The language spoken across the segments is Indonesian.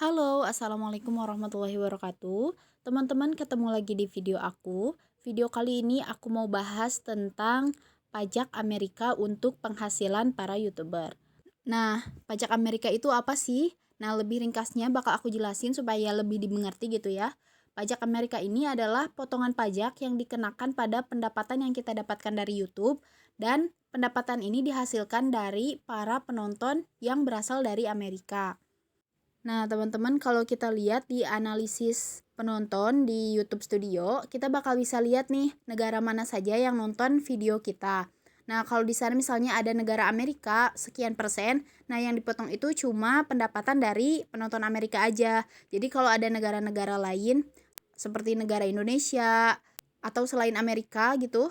Halo, Assalamualaikum warahmatullahi wabarakatuh. Teman-teman, ketemu lagi di video aku. Video kali ini aku mau bahas tentang pajak Amerika untuk penghasilan para YouTuber. Nah, pajak Amerika itu apa sih? Nah, lebih ringkasnya bakal aku jelasin supaya lebih dimengerti gitu ya. Pajak Amerika ini adalah potongan pajak yang dikenakan pada pendapatan yang kita dapatkan dari YouTube, dan pendapatan ini dihasilkan dari para penonton yang berasal dari Amerika. Nah, teman-teman, kalau kita lihat di analisis penonton di YouTube Studio, kita bakal bisa lihat nih negara mana saja yang nonton video kita. Nah, kalau di sana misalnya ada negara Amerika sekian persen, nah yang dipotong itu cuma pendapatan dari penonton Amerika aja. Jadi kalau ada negara-negara lain seperti negara Indonesia atau selain Amerika gitu,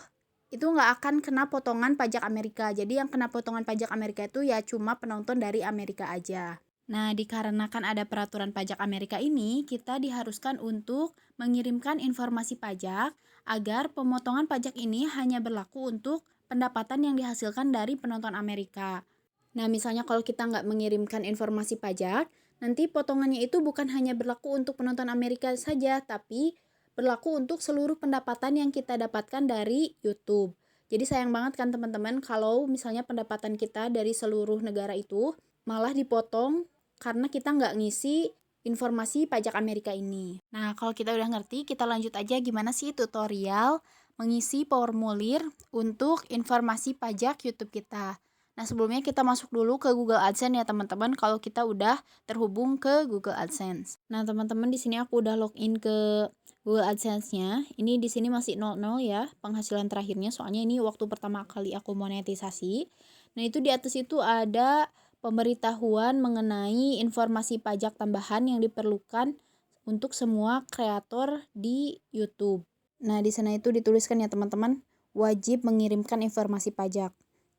itu nggak akan kena potongan pajak Amerika. Jadi yang kena potongan pajak Amerika itu ya cuma penonton dari Amerika aja. Nah, dikarenakan ada peraturan pajak Amerika ini, kita diharuskan untuk mengirimkan informasi pajak agar pemotongan pajak ini hanya berlaku untuk pendapatan yang dihasilkan dari penonton Amerika. Nah, misalnya kalau kita nggak mengirimkan informasi pajak, nanti potongannya itu bukan hanya berlaku untuk penonton Amerika saja, tapi berlaku untuk seluruh pendapatan yang kita dapatkan dari YouTube. Jadi sayang banget kan teman-teman kalau misalnya pendapatan kita dari seluruh negara itu malah dipotong karena kita nggak ngisi informasi pajak Amerika ini. Nah, kalau kita udah ngerti, kita lanjut aja gimana sih tutorial mengisi formulir untuk informasi pajak YouTube kita. Nah, sebelumnya kita masuk dulu ke Google AdSense ya teman-teman, kalau kita udah terhubung ke Google AdSense. Nah, teman-teman, di sini aku udah login ke Google AdSense-nya. Ini di sini masih 00 ya penghasilan terakhirnya, soalnya ini waktu pertama kali aku monetisasi. Nah, itu di atas itu ada pemberitahuan mengenai informasi pajak tambahan yang diperlukan untuk semua kreator di YouTube. Nah, di sana itu dituliskan ya teman-teman, wajib mengirimkan informasi pajak.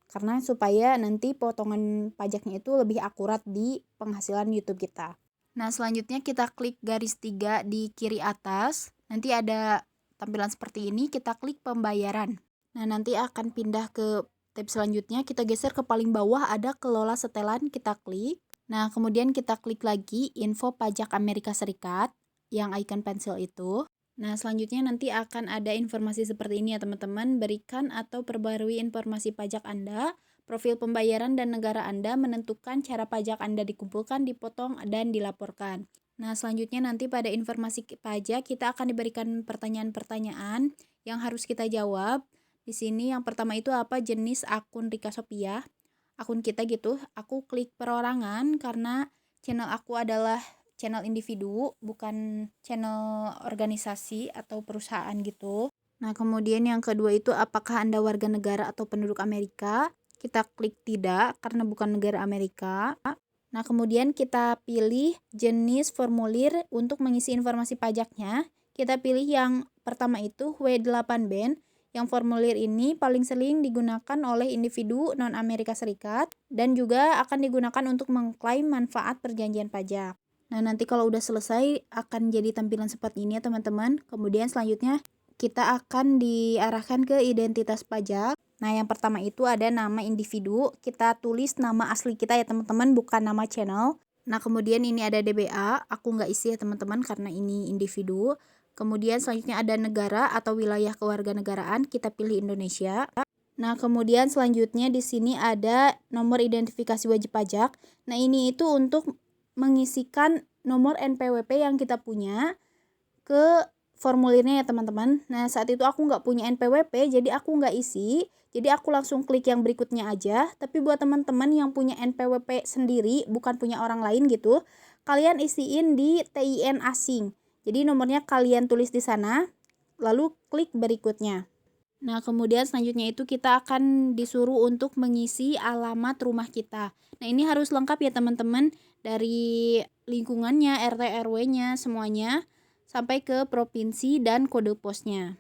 Karena supaya nanti potongan pajaknya itu lebih akurat di penghasilan YouTube kita. Nah, selanjutnya kita klik garis 3 di kiri atas. Nanti ada tampilan seperti ini, kita klik pembayaran. Nah, nanti akan pindah ke tab selanjutnya, kita geser ke paling bawah ada kelola setelan, kita klik. Nah, kemudian kita klik lagi info pajak Amerika Serikat yang icon pensil itu. Nah, selanjutnya nanti akan ada informasi seperti ini ya teman-teman, berikan atau perbarui informasi pajak Anda, profil pembayaran dan negara Anda, menentukan cara pajak Anda dikumpulkan, dipotong, dan dilaporkan. Nah, selanjutnya nanti pada informasi pajak kita akan diberikan pertanyaan-pertanyaan yang harus kita jawab. Di sini yang pertama itu apa jenis akun Rika Sophia, akun kita gitu. Aku klik perorangan karena channel aku adalah channel individu, bukan channel organisasi atau perusahaan gitu. Nah, kemudian yang kedua itu apakah Anda warga negara atau penduduk Amerika? Kita klik tidak karena bukan negara Amerika. Nah, kemudian kita pilih jenis formulir untuk mengisi informasi pajaknya. Kita pilih yang pertama itu W8 band. Yang formulir ini paling sering digunakan oleh individu non-Amerika Serikat dan juga akan digunakan untuk mengklaim manfaat perjanjian pajak. Nah, nanti kalau udah selesai akan jadi tampilan seperti ini ya teman-teman. Kemudian selanjutnya kita akan diarahkan ke identitas pajak. Nah, yang pertama itu ada nama individu. Kita tulis nama asli kita ya teman-teman, bukan nama channel. Nah, kemudian ini ada DBA. Aku nggak isi ya teman-teman karena ini individu. Kemudian selanjutnya ada negara atau wilayah kewarganegaraan, kita pilih Indonesia. Nah, kemudian selanjutnya di sini ada nomor identifikasi wajib pajak. Nah, ini itu untuk mengisikan nomor NPWP yang kita punya ke formulirnya ya teman-teman. Nah, saat itu aku nggak punya NPWP, jadi aku nggak isi. Jadi aku langsung klik yang berikutnya aja. Tapi buat teman-teman yang punya NPWP sendiri, bukan punya orang lain gitu, kalian isiin di TIN asing. Jadi nomornya kalian tulis di sana, lalu klik berikutnya. Nah, kemudian selanjutnya itu kita akan disuruh untuk mengisi alamat rumah kita. Nah, ini harus lengkap ya teman-teman, dari lingkungannya, RT RW-nya, semuanya, sampai ke provinsi dan kode posnya.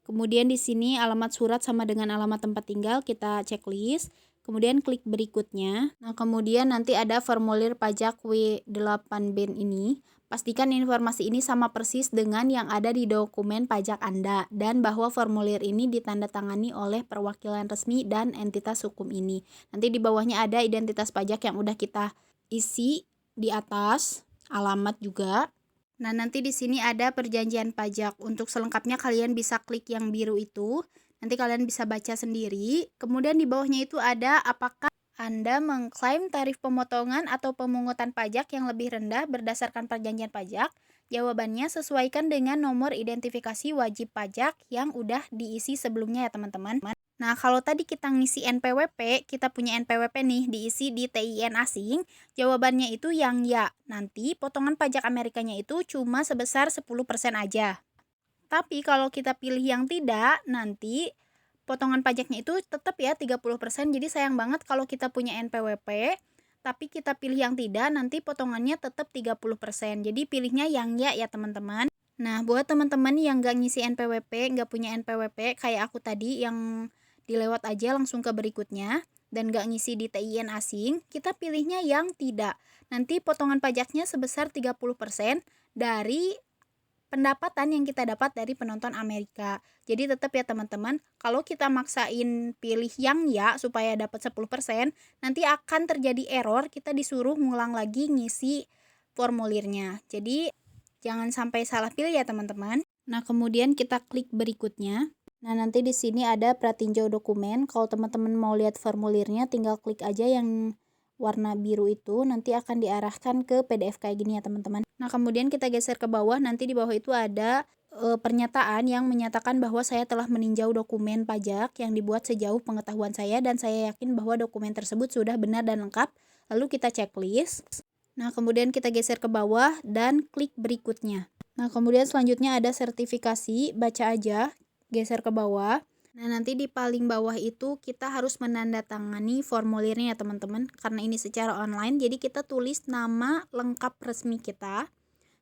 Kemudian di sini alamat surat sama dengan alamat tempat tinggal, kita checklist. Kemudian klik berikutnya. Nah, kemudian nanti ada formulir pajak W8 band ini. Pastikan informasi ini sama persis dengan yang ada di dokumen pajak Anda dan bahwa formulir ini ditandatangani oleh perwakilan resmi dan entitas hukum ini. Nanti di bawahnya ada identitas pajak yang udah kita isi di atas. alamat juga. Nah, nanti di sini ada perjanjian pajak. Untuk selengkapnya kalian bisa klik yang biru itu. Nanti kalian bisa baca sendiri. Kemudian di bawahnya itu ada apakah Anda mengklaim tarif pemotongan atau pemungutan pajak yang lebih rendah berdasarkan perjanjian pajak? Jawabannya sesuaikan dengan nomor identifikasi wajib pajak yang udah diisi sebelumnya ya teman-teman. Nah, kalau tadi kita ngisi NPWP, kita punya NPWP nih diisi di TIN asing, jawabannya itu yang ya. Nanti potongan pajak Amerikanya itu cuma sebesar 10% aja. Tapi kalau kita pilih yang tidak, nanti potongan pajaknya itu tetap ya 30%. Jadi sayang banget kalau kita punya NPWP, tapi kita pilih yang tidak, nanti potongannya tetap 30%. Jadi pilihnya yang ya teman-teman. Nah, buat teman-teman yang gak ngisi NPWP, gak punya NPWP kayak aku tadi yang dilewat aja langsung ke berikutnya dan gak ngisi di TIN asing, kita pilihnya yang tidak. Nanti potongan pajaknya sebesar 30% dari pendapatan yang kita dapat dari penonton Amerika. Jadi tetap ya teman-teman, kalau kita maksain pilih yang ya supaya dapat 10%, nanti akan terjadi error, kita disuruh ngulang lagi ngisi formulirnya. Jadi jangan sampai salah pilih ya teman-teman. Nah, kemudian kita klik berikutnya. Nah, nanti di sini ada pratinjau dokumen. Kalau teman-teman mau lihat formulirnya, tinggal klik aja yang warna biru itu, nanti akan diarahkan ke PDF kayak gini ya teman-teman. Nah, kemudian kita geser ke bawah, nanti di bawah itu ada pernyataan yang menyatakan bahwa saya telah meninjau dokumen pajak yang dibuat sejauh pengetahuan saya dan saya yakin bahwa dokumen tersebut sudah benar dan lengkap. Lalu kita checklist. Nah, kemudian kita geser ke bawah dan klik berikutnya. Nah, kemudian selanjutnya ada sertifikasi, baca aja. Geser ke bawah. Nah, nanti di paling bawah itu kita harus menandatangani formulirnya ya teman-teman. Karena ini secara online, jadi kita tulis nama lengkap resmi kita.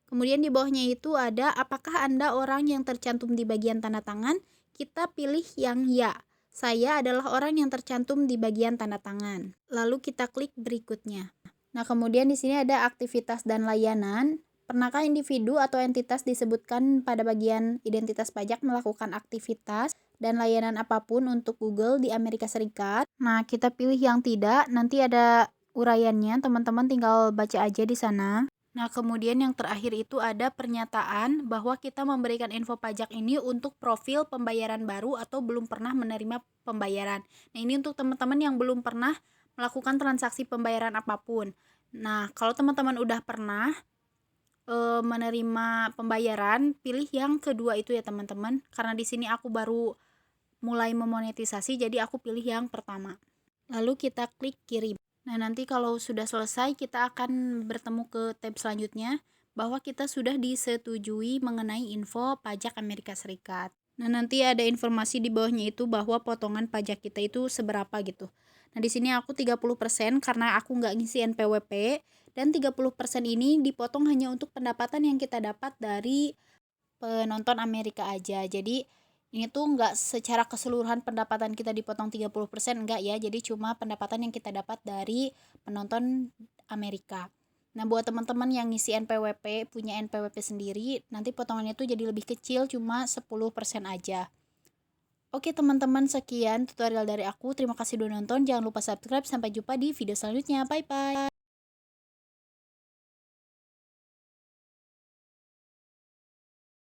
Kemudian di bawahnya itu ada apakah Anda orang yang tercantum di bagian tanda tangan? Kita pilih yang ya. Saya adalah orang yang tercantum di bagian tanda tangan. Lalu kita klik berikutnya. Nah, kemudian di sini ada aktivitas dan layanan. Pernahkah individu atau entitas disebutkan pada bagian identitas pajak melakukan aktivitas dan layanan apapun untuk Google di Amerika Serikat? Nah, kita pilih yang tidak. Nanti ada uraiannya, teman-teman tinggal baca aja di sana. Nah, kemudian yang terakhir itu ada pernyataan bahwa kita memberikan info pajak ini untuk profil pembayaran baru atau belum pernah menerima pembayaran. Nah, ini untuk teman-teman yang belum pernah melakukan transaksi pembayaran apapun. Nah, kalau teman-teman udah pernah menerima pembayaran, pilih yang kedua itu ya teman-teman. Karena di sini aku baru mulai memonetisasi, jadi aku pilih yang pertama. Lalu kita klik kirim. Nah, nanti kalau sudah selesai, kita akan bertemu ke tab selanjutnya bahwa kita sudah disetujui mengenai info pajak Amerika Serikat. Nah, nanti ada informasi di bawahnya itu bahwa potongan pajak kita itu seberapa gitu. Nah, di sini aku 30% karena aku nggak ngisi NPWP, dan 30% ini dipotong hanya untuk pendapatan yang kita dapat dari penonton Amerika aja. Jadi ini tuh nggak secara keseluruhan pendapatan kita dipotong 30%, enggak ya. Jadi cuma pendapatan yang kita dapat dari penonton Amerika. Nah, buat teman-teman yang ngisi NPWP, punya NPWP sendiri, nanti potongannya tuh jadi lebih kecil, cuma 10% aja. Oke teman-teman, sekian tutorial dari aku. Terima kasih udah nonton. Jangan lupa subscribe. Sampai jumpa di video selanjutnya. Bye-bye.